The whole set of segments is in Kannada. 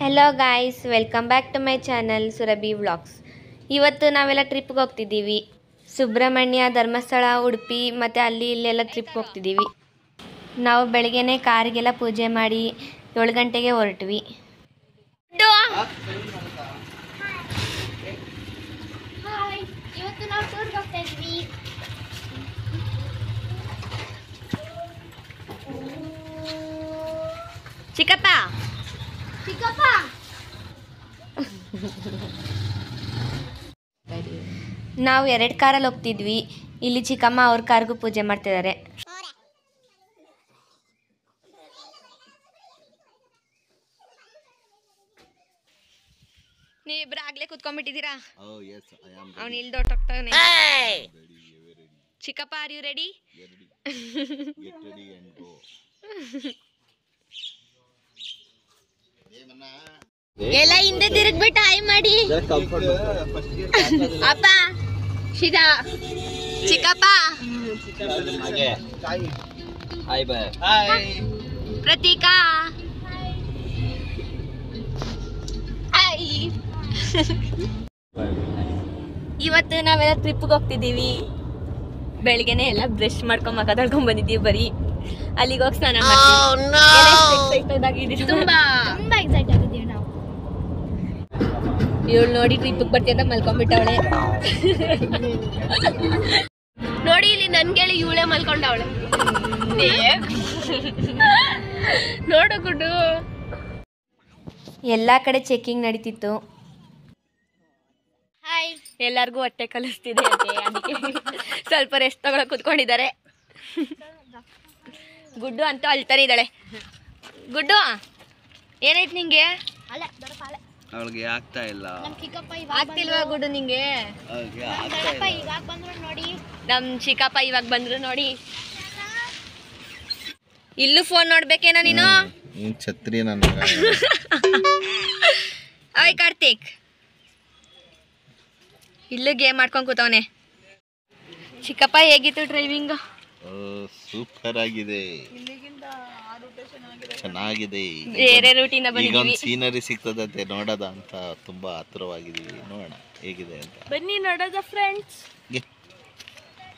Hello guys, welcome back to my channel Surabhi vlogs. ಇವತ್ತು ನಾವೆಲ್ಲ ಟ್ರಿಪ್ಗೆ ಹೋಗ್ತಿದ್ದೀವಿ. ಸುಬ್ರಹ್ಮಣ್ಯ, ಧರ್ಮಸ್ಥಳ, ಉಡುಪಿ ಮತ್ತು ಅಲ್ಲಿ ಇಲ್ಲೆಲ್ಲ ಟ್ರಿಪ್ಗೆ ಹೋಗ್ತಿದ್ದೀವಿ. ನಾವು ಬೆಳಗ್ಗೆನೇ ಕಾರಿಗೆಲ್ಲ ಪೂಜೆ ಮಾಡಿ 7 ಗಂಟೆಗೆ ಹೊರಟ್ವಿ. ಇವತ್ತು ನಾವು ಟೂರ್ಗೆ ಹೋಗ್ತಾ ಇದ್ವಿ. ಚಿಕ್ಕಪ್ಪ ನಾವು 2 ಕಾರಲ್ಲಿ ಹೋಗ್ತಿದ್ವಿ. ಇಲ್ಲಿ ಚಿಕ್ಕಮ್ಮ ಅವ್ರ ಕಾರ್ಗೂ ಪೂಜೆ ಮಾಡ್ತಿದ್ದಾರೆ. ನೀವಿಬ್ರು ಆಗ್ಲೇ ಕುತ್ಕೊಂಡ್ಬಿಟ್ಟಿದ್ದೀರಾ? ಅವ್ನು ಇಲ್ಲಿ ದೊಡ್ಡೋಗ್ತಾನೆ. ಚಿಕ್ಕಪ್ಪ, ಆರ್ ಯು ರೆಡಿ? ಎಲ್ಲ ಹಿಂದೆ ತಿರುಗ್ಬಿಟ್ಟು ಹಾಯ್ ಮಾಡಿ. ಅಪ್ಪ, ಶಿದಾ, ಚಿಕ್ಕಪ್ಪ, ಪ್ರತೀಕಾ, ಇವತ್ತು ನಾವೆಲ್ಲ ಟ್ರಿಪ್ಗೆ ಹೋಗ್ತಿದ್ದೀವಿ. ಬೆಳಿಗ್ಗೆನೆ ಎಲ್ಲ ಬ್ರಷ್ ಮಾಡ್ಕೊಂಡ್ ಮಕ್ಕ ತೊಳ್ಕೊಂಡ್ ಬಂದಿದ್ದೀವಿ. ಬರೀ ಅಲ್ಲಿಗೆ ಹೋಗಿ ಸ್ನಾನ ಮಾಡ್ತೀವಿ. ತುಂಬಾ ಎಕ್ಸೈಟ್ ಆಗಿದ್ದೀವಿ ನಾವು. ಇವಳು ನೋಡಿ ಟ್ರಿಪ್ಗೆ ಬರ್ತೀವಿ ಅಂತ ಮಲ್ಕೊಂಡ್ಬಿಟ್ಟವಳೆ. ನೋಡಿ ಇಲ್ಲಿ ನನ್ಗೇಳಿ ಇವಳೆ ಮಲ್ಕೊಂಡವಳೆ. ನೋಡು ಗುಡ್ಡು. ಎಲ್ಲ ಕಡೆ ಚೆಕಿಂಗ್ ನಡೀತಿತ್ತು. ಹಾಯ್, ಎಲ್ಲರಿಗೂ ಹೊಟ್ಟೆ ಕಲಿಸ್ತಿದೆ ಅಂತೆ, ಅದಕ್ಕೆ ಸ್ವಲ್ಪ ರೆಸ್ಟ್ ತಗೊಳಕ್ ಕುತ್ಕೊಂಡಿದ್ದಾರೆ. ಗುಡ್ಡು ಅಂತೂ ಅಳ್ತಾನೆ ಇದ್ದಾಳೆ. ಗುಡ್ಡು, ಏನಾಯ್ತು ನಿಂಗೆ? ಅವಳಿಗೆ ಆಗ್ತಾ ಇಲ್ಲ. ಆಗ್ತಿಲ್ವಾ ಗುಡ್ಡು ನಿಂಗೆ? ನಮ್ ಚಿಕ್ಕಪ್ಪ ಇವಾಗ ಬಂದ್ರು ನೋಡಿ. ಇಲ್ಲೂ ಫೋನ್ ನೋಡ್ಬೇಕೇನೋ ನೀನು? ಛತ್ರಿ ಓಯ್ ಕಾರ್ತಿಕ್, ಇಲ್ಲೂ ಗೇಮ್ ಮಾಡ್ಕೊಂಡ್ ಕೂತವನೆ. ಚಿಕ್ಕಪ್ಪ, ಹೇಗಿತ್ತು ಡ್ರೈವಿಂಗ್? ಸೂಪರ್ ಆಗಿದೆ, ಚೆನ್ನಾಗಿದೆ. ಬೇರೆ ರೂಟಿನ ಬಂದಿದ್ದೀವಿ. ಸೀನರಿ ಸಿಗ್ತದಂತೆ ನೋಡೋದ ಅಂತ ತುಂಬಾ ಹತ್ರವಾಗಿದ್ದೀವಿ. ನೋಡೋಣ ಹೇಗಿದೆ ಅಂತ. ಬನ್ನಿ ನೋಡೋದ ಫ್ರೆಂಡ್ಸ್.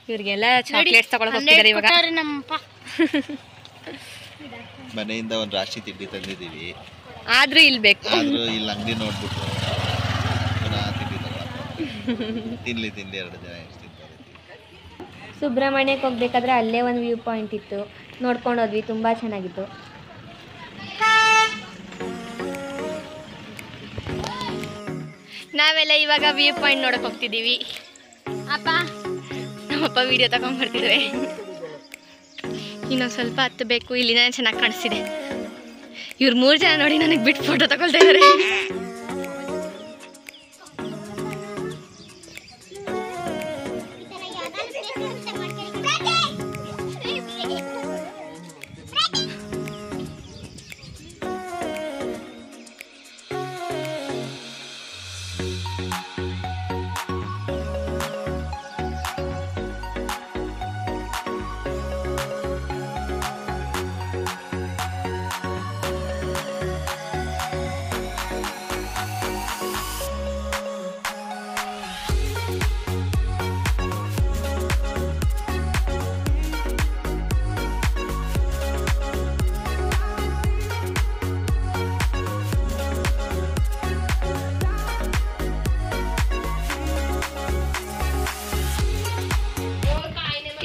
ಇವ್ರಿಗೆಲ್ಲ ಚಾಕ್ಲೇಟ್ಸ್ ತಗೊಳಕ್ ಹೋಗ್ತಿದ್ದಾರೆ ಇವಾಗ. ಮನೆಯಿಂದ ಒಂದು ರಾಶಿ ತಿಂಡಿ ತಂದಿದ್ದೀವಿ. ಆದ್ರೂ ಇಲ್ಲಿ ಬೇಕು. ಆದ್ರೂ ಇಲ್ಲಿ ಅಂಗಡಿ ನೋಡ್ಬಿಟ್ಟು ಪುನಃ ತಿಂಡಿ ತಗೊಳಕ್ ತಿನ್ಲಿ 2 ದಿನ ಎಷ್ಟು ತಿಂತಾರೆ. ಸುಬ್ರಹ್ಮಣ್ಯಕ್ಕೆ ಹೋಗ್ಬೇಕಾದ್ರೆ ಅಲ್ಲೇ ಒಂದು ವ್ಯೂ ಪಾಯಿಂಟ್ ಇತ್ತು, ನೋಡ್ಕೊಂಡು ಹೋದ್ವಿ. ತುಂಬ ಚೆನ್ನಾಗಿತ್ತು. ನಾವೆಲ್ಲ ಇವಾಗ ವ್ಯೂ ಪಾಯಿಂಟ್ ನೋಡಕ್ ಹೋಗ್ತಿದ್ದೀವಿ. ಅಪ್ಪ, ನಮ್ಮಪ್ಪ ವಿಡಿಯೋ ತಗೊಂಡ್ಬರ್ತಿದ್ವಿ. ಇನ್ನೊಂದು ಸ್ವಲ್ಪ ಹತ್ತಬೇಕು. ಇಲ್ಲಿನ ಚೆನ್ನಾಗಿ ಕಾಣಿಸ್ತಿದೆ. ಇವ್ರು 3 ಜನ ನೋಡಿ ನನಗೆ ಬಿಟ್ಟು ಫೋಟೋ ತಗೊಳ್ತಾ ಇದ್ದಾರೆ.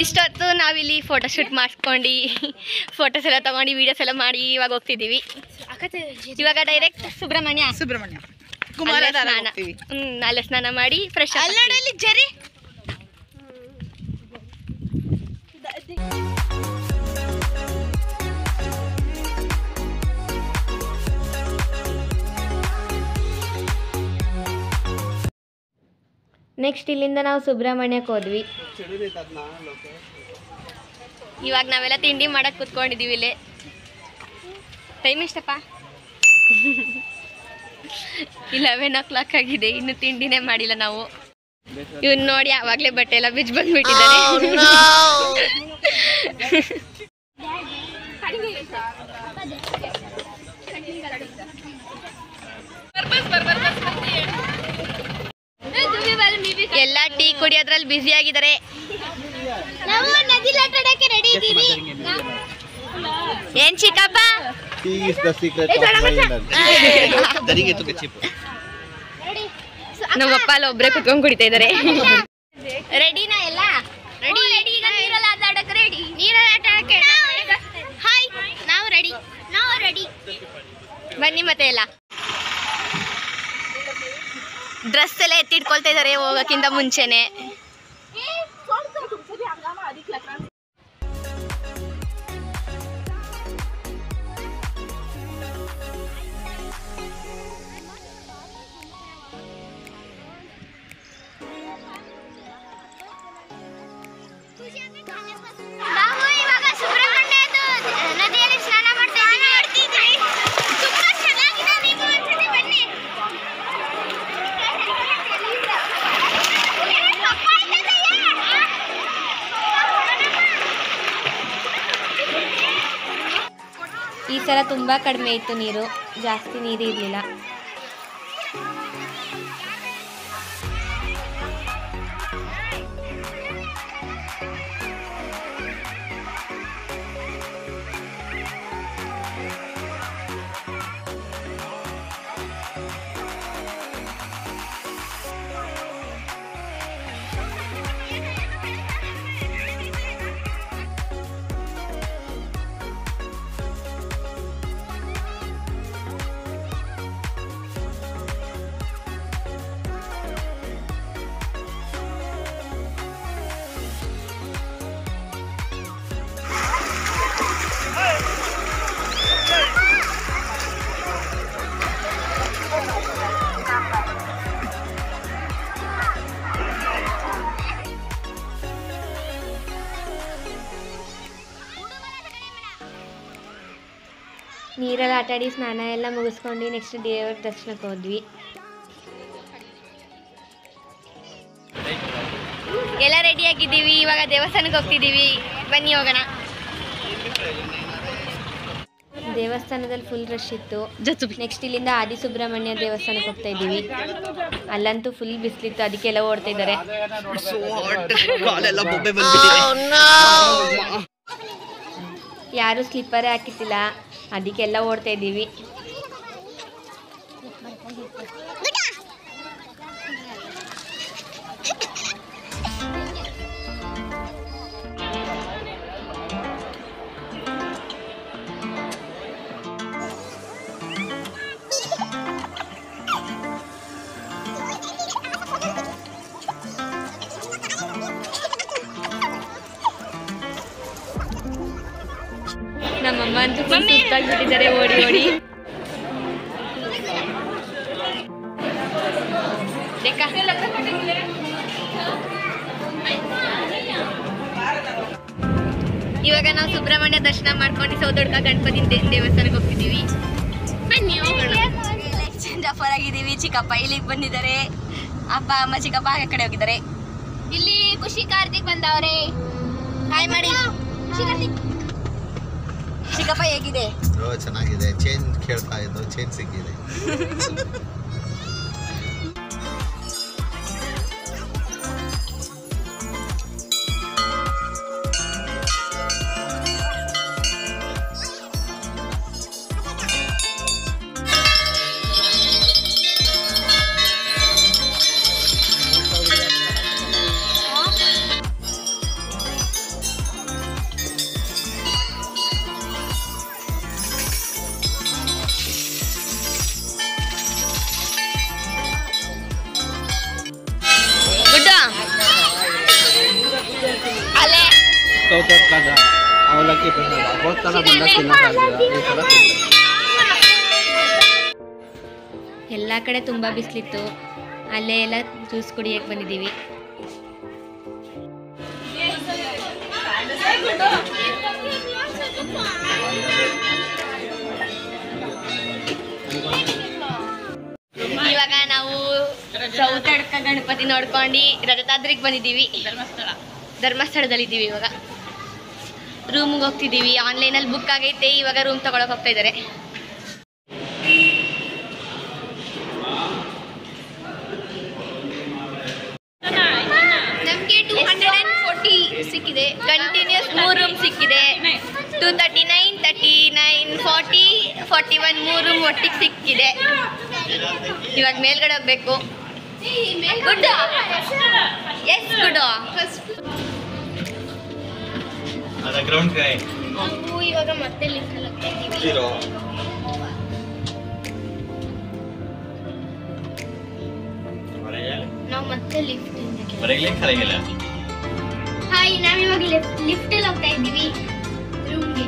ಇಷ್ಟೊತ್ತು ನಾವಿಲ್ಲಿ ಫೋಟೋಶೂಟ್ ಮಾಡ್ಕೊಂಡು ಫೋಟೋಸ್ ಎಲ್ಲ ತಗೊಂಡು ವಿಡಿಯೋಸ್ ಎಲ್ಲ ಮಾಡಿ ಇವಾಗ ಹೋಗ್ತಿದ್ದೀವಿ. ಇವಾಗ ಡೈರೆಕ್ಟ್ ಸುಬ್ರಹ್ಮಣ್ಯ ನಾಳೆ ಸ್ನಾನ ಮಾಡಿ ಫ್ರೆಶ್ ಜರಿ. ನೆಕ್ಸ್ಟ್ ಇಲ್ಲಿಂದ ನಾವು ಸುಬ್ರಹ್ಮಣ್ಯಕ್ಕೆ ಹೋದ್ವಿ. ಇವಾಗ ನಾವೆಲ್ಲ ತಿಂಡಿ ಮಾಡಕ್ ಕುತ್ಕೊಂಡಿದೀವಿ. ಇಲ್ಲೇ ಟೈಮ್ ಎಷ್ಟಪ್ಪ? 11 ಆಗಿದೆ. ಇನ್ನು ತಿಂಡಿನೇ ಮಾಡಿಲ್ಲ ನಾವು. ಇವನ್ ನೋಡಿ ಆವಾಗ್ಲೇ ಬಟ್ಟೆ ಎಲ್ಲ ಬಿಚ್ಚಿ ಬಂದ್ಬಿಟ್ಟಿದ್ದಾರೆ. ಎಲ್ಲ ಟೀ ಕುಡಿಯೋದ್ರಲ್ಲಿ ಬ್ಯುಸಿ ಆಗಿದ್ದಾರೆ. ನಾವು ನದಿಲಿ ಆಟ ಆಡಕ್ಕೆ ರೆಡಿ ಇದೀವಿ. ಏನ್ ಚಿಕ್ಕಪ್ಪ? Tea is the secret of my energy. ದರಿಗೆ ತುಕ ಚಿಪ್ಪು. ನಮ್ಮಪ್ಪ ಅಲ್ಲಿ ಒಬ್ರೆ ಕುತ್ಕೊಂಡ್ ಕುಡಿತಾ ಇದಾರೆ. ರೆಡಿನಾ ಎಲ್ಲ? Ready ready. ಈಗ ನೀರಲ್ಲಿ ಆಟ ಆಡಕ್ಕೆ ರೆಡಿ. ನೀರಲ್ಲಿ ಆಟ ಆಡಕ್ಕೆ ಹಾಯ್. ನಾವು ರೆಡಿ. ಬನ್ನಿ ಮತ್ತೆ ಎಲ್ಲ ಡ್ರೆಸ್ ಎಲ್ಲ ಎತ್ತಿಟ್ಕೊಳ್ತಾ ಇದಾರೆ ಹೋಗಕ್ಕಿಂತ ಮುಂಚೆನೆ. ನಾವು ಇವಾಗ ಸುಬ್ರಹ್ಮಣ್ಯದ ನದಿಯಲ್ಲಿ ಸ್ನಾನ ಮಾಡ್ತಾ ಇದ್ದೀವಿ. ತುಂಬಾ ಚೆನ್ನಾಗಿದೆ. ನೀವು ಒಂದ್ಸತಿ ಬನ್ನಿ. ಈ ಸಲ ತುಂಬಾ ಕಡಿಮೆ ಇತ್ತು ನೀರು, ಜಾಸ್ತಿ ನೀರು ಇರಲಿಲ್ಲ. ನೀರಲ್ಲಿ ಆಟಾಡಿ ಸ್ನಾನ ಎಲ್ಲ ಮುಗಿಸ್ಕೊಂಡು ನೆಕ್ಸ್ಟ್ ದೇವರ ದರ್ಶನಕ್ಕೆ ಹೋದ್ವಿ. ಎಲ್ಲ ರೆಡಿ ಆಗಿದ್ದೀವಿ. ಇವಾಗ ದೇವಸ್ಥಾನಕ್ಕೆ ಹೋಗ್ತಿದ್ದೀವಿ. ಬನ್ನಿ ಹೋಗೋಣ. ದೇವಸ್ಥಾನದಲ್ಲಿ ಫುಲ್ ರಶ್ ಇತ್ತು. ನೆಕ್ಸ್ಟ್ ಇಲ್ಲಿಂದ ಆದಿ ಸುಬ್ರಹ್ಮಣ್ಯ ದೇವಸ್ಥಾನಕ್ಕೆ ಹೋಗ್ತಾ ಇದ್ದೀವಿ. ಅಲ್ಲಂತೂ ಫುಲ್ ಬಿಸಿಲಿತ್ತು, ಅದಕ್ಕೆಲ್ಲ ಓಡ್ತಾ ಇದ್ದಾರೆ. ಯಾರು ಸ್ಲಿಪ್ಪರೇ ಹಾಕಿತ್ತಿಲ್ಲ, ಅದಕ್ಕೆಲ್ಲ ಓಡ್ತಾ ಇದ್ದೀವಿ. ನಮ್ಮಮ್ಮ ಅಂತೂ ಸುತ್ತಾಗ್ಬಿಟ್ಟಿದ್ದಾರೆ ಓಡಿ ಓಡಿ. ಇವಾಗ ನಾವು ಸುಬ್ರಹ್ಮಣ್ಯ ದರ್ಶನ ಮಾಡ್ಕೊಂಡು ಸೌದೊಡ್ಕ ಗಣಪತಿ ದೇವಸ್ಥಾನಕ್ಕೆ ಹೋಗ್ತಿದ್ದೀವಿ. ಬನ್ನಿ ಹೋಗೋಣ. ಚಂದಫರ್ ಆಗಿದ್ದೀವಿ. ಚಿಕ್ಕಪ್ಪ ಇಲ್ಲಿಗೆ ಬಂದಿದ್ದಾರೆ. ಅಪ್ಪ ಅಮ್ಮ ಚಿಕ್ಕಪ್ಪ ಆ ಕಡೆ ಹೋಗಿದ್ದಾರೆ. ಇಲ್ಲಿ ಖುಷಿ ಕಾರ್ತಿಕ್ ಬಂದವ್ರೆ. ಹಾಯ್ ಮಾಡಿ. ಚಿಕ್ಕಪ್ಪ ಹೇಗಿದೆ? ಚೆನ್ನಾಗಿದೆ. ಚೇನ್ ಕೇಳ್ತಾ ಇದ್ದು ಚೇನ್ ಸಿಕ್ಕಿದೆ. ಎಲ್ಲ ಕಡೆ ತುಂಬಾ ಬಿಸಿಲಿತ್ತು. ಅಲ್ಲೇ ಎಲ್ಲ ಜ್ಯೂಸ್ ಕುಡಿಯಕ್ಕೆ ಬಂದಿದ್ದೀವಿ. ಇವಾಗ ನಾವು ಸೌತಡ್ಕ ಗಣಪತಿ ನೋಡ್ಕೊಂಡು ರಜತಾದ್ರಿಗೆ ಬಂದಿದ್ದೀವಿ. ಧರ್ಮಸ್ಥಳದಲ್ಲಿದ್ದೀವಿ. ಇವಾಗ ರೂಮ್ಗೆ ಹೋಗ್ತಿದ್ದೀವಿ. ಆನ್ಲೈನಲ್ಲಿ ಬುಕ್ ಆಗೈತೆ. ಇವಾಗ ರೂಮ್ ತಗೊಳಕ್ ಹೋಗ್ತಾ ಇದ್ದಾರೆ. 41 ಮೂರು ಒಟ್ಟಿಗೆ ಸಿಕ್ಕಿದೆ. ಇವಾಗ ಮೇಲ್ಗಡೆ ಹೋಗ್ಬೇಕು. Good yes good. ಗ್ರೌಂಡ್ ಕೈ ನಾವು ಇವಾಗ ಮತ್ತೆ ಲಿಫ್ಟ್ ಅಲ್ಲಿ ಹೋಗ್ತಾ ಇದ್ದೀವಿ. ಜೀರೋ ನಾವು ಮತ್ತೆ ಲಿಫ್ಟ್ ಬರಲಿಕ್ಕೆ ಕರೆಗಿಲ್ಲ. ಹಾಯ್, ನಾವಿವಾಗ ಲಿಫ್ಟ್ ಅಲ್ಲಿ ಹೋಗ್ತಾ ಇದ್ದೀವಿ ರೂಮ್ಗೆ.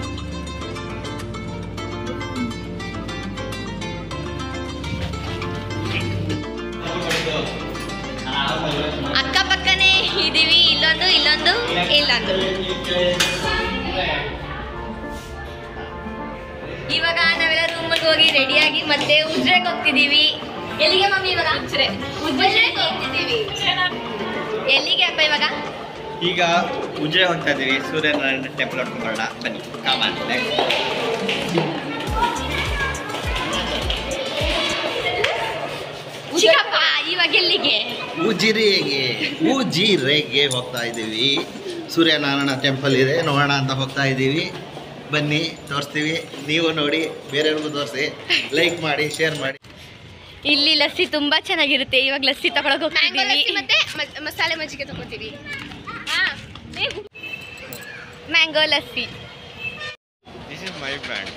ಅಕ್ಕಪಕ್ಕನೇ ಇದೀವಿ. ಇಲ್ಲೊಂದು ಇಲ್ಲೊಂದು ಇಲ್ಲೊಂದು. ಇವಾಗ ನಾವೆಲ್ಲ ರೂಮಿಗೆ ಹೋಗಿ ರೆಡಿಯಾಗಿ ಮತ್ತೆ ಉಜ್ರೆಗೆ ಹೋಗ್ತಿದೀವಿ. ಎಲ್ಲಿಗೆ ಮಮ್ಮಿ ಇವಾಗ? ಉಜ್ರೆಗೆ ಹೋಗ್ತಿದೀವಿ. ಎಲ್ಲಿಗೆ ಅಪ್ಪ ಇವಾಗ? ಈಗ ಉಜ್ರೆ ಹೋಗ್ತಾ ಇದೀವಿ. ಸೂರ್ಯನಾರಾಯಣ ಟೆಂಪಲ್ ನೋಡ್ಕೊಂಡು ಬರೋಣ ಬನ್ನಿ. ಕಾಮನ್ ಚಿಕ್ಕಪ್ಪ ಇವಾಗ ಎಲ್ಲಿಗೆ? ಉಜಿರೆಗೆ ಹೋಗ್ತಾ ಇದ್ದೀವಿ. ಸೂರ್ಯನಾರಾಯಣ ಟೆಂಪಲ್ ಇದೆ, ನೋಡೋಣ ಅಂತ ಹೋಗ್ತಾ ಇದ್ದೀವಿ. ಬನ್ನಿ, ತೋರಿಸ್ತೀವಿ. ನೀವು ನೋಡಿ, ಬೇರೆಯವ್ರಿಗೂ ತೋರಿಸಿ, ಲೈಕ್ ಮಾಡಿ, ಶೇರ್ ಮಾಡಿ. ಇಲ್ಲಿ ಲಸ್ಸಿ ತುಂಬಾ ಚೆನ್ನಾಗಿರುತ್ತೆ. ಇವಾಗ ಲಸ್ಸಿ ತಗೊಳಕ್ ಹೋಗ್ತಿದ್ದೀವಿ. ಮತ್ತೆ ಮಸಾಲೆ ಮಜ್ಜಿಗೆ ತಗೋತೀವಿ. Mango lassi. This is my brand.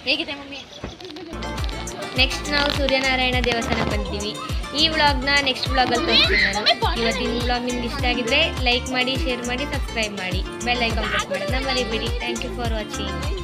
ಹೇಗಿದೆ ಮಮ್ಮಿ? ನೆಕ್ಸ್ಟ್ ನಾವು ಸೂರ್ಯನಾರಾಯಣ ದೇವಸ್ಥಾನ ಬಂದಿದ್ದೀವಿ. ಈ ವ್ಲಾಗ್ನ ನೆಕ್ಸ್ಟ್ ವ್ಲಾಗಲ್ಲಿ ತೋರಿಸ್ತೀನಿ ನಾನು. ಇವತ್ತಿನ ವ್ಲಾಗ್ ನಿಮ್ಗೆ ಇಷ್ಟ ಆಗಿದ್ರೆ ಲೈಕ್ ಮಾಡಿ, ಶೇರ್ ಮಾಡಿ, ಸಬ್ಸ್ಕ್ರೈಬ್ ಮಾಡಿ, ಬೆಲ್ ಐಕಾನ್ ಪ್ರೆಸ್ ಮಾಡೋದನ್ನ ಮರಿಬೇಡಿ. Thank you for watching.